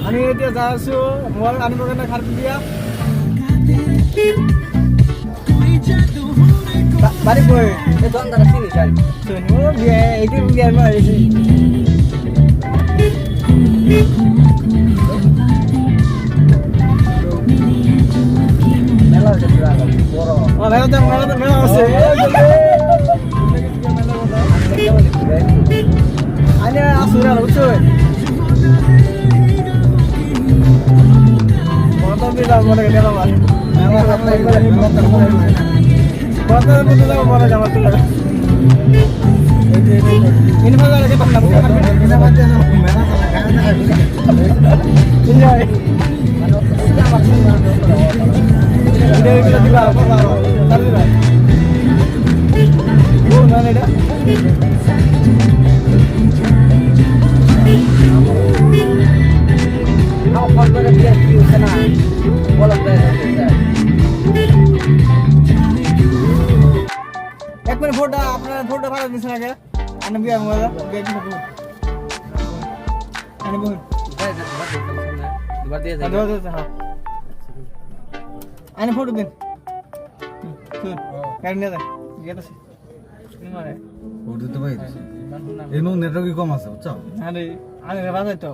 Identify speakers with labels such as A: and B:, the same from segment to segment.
A: আমি এতিয়া যাই আছো মোবাইল আনিবৰ কাৰণে খাৰপি দিয়া বাড়ি গৈ
B: এই দোকানদার চিনি চাই
A: শুনো বিয়া এইটো বিয়া মই আহিছি
B: মেলা হচ্ছে বড়
A: মেলা আছে আনি আছো রে বুঝছো কত দিন মনে গেল আমার মেলা সামনে একবার কত দিন যাবো মনে যাবো তো ইন ভালো লাগে পাখনা ইন বাজে মেলা সামনে গায় না Ini kita juga apa karo? Tadi lah. Oh, mana ada?
B: How far gonna be at you sana? All of that.
A: एक मिनट फोटो अपना फोटो भाड़ा दिसना क्या? आने भी आऊँगा गेट में फोटो. आने बोल. दो हाँ. आने फोटो दिन. सुन. करने दे. गेट से. नहीं मारे.
C: फोटो तो भाई. ये नो नेटवर्क की कम आसा, अच्छा?
A: अरे आने के बाद है तो.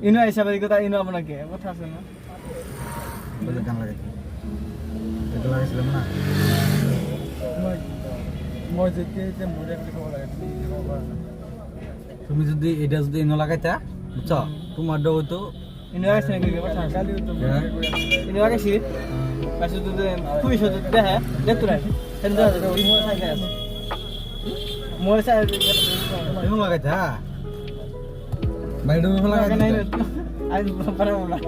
A: इनो ऐसा बारी को ता इनो अपना क्या? वो था सुना.
C: बोले कहाँ लगे? itu lagi sebelum mana?
A: Mau jadi mudah kita kalau lagi.
C: তুমি যদি এটা যদি ইনো লাগাইতা বুঝছো তোমার দাও তো
A: ইনো লাগাইছ নাকি কথা কালি তো ইনো লাগাইছি পাশে তো খুবই সহজ দেখে দেখতো না সেটা তো ওই মোর সাইকেল আছে মোর সাইকেল
C: ইনো লাগাইতা বাইরে লাগাইতা
A: নাই আজ পারবো না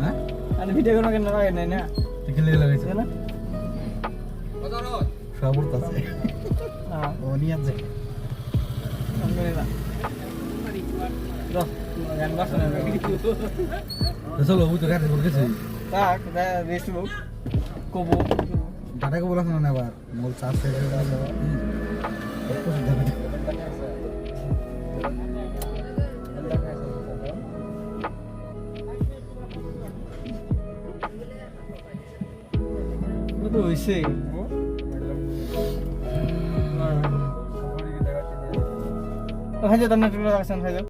C: হ্যাঁ
A: আমি ভিডিও করব কেন লাগাই নাই না
C: টিকেলে লাগাইছ
A: না
C: সব উঠতাছে
A: হ্যাঁ
C: ও নিয়ে আছে
A: আলহামদুলিল্লাহ গান বাসনা
C: তো চলো ওই তো গাড়ি করে গেছে
A: tak kita Facebook kubu
C: দাদাকে বলা শোনা না আবার মোল চার্জ শেষ হয়ে গেল
A: itu isi oh hanya tanah dulu akan saja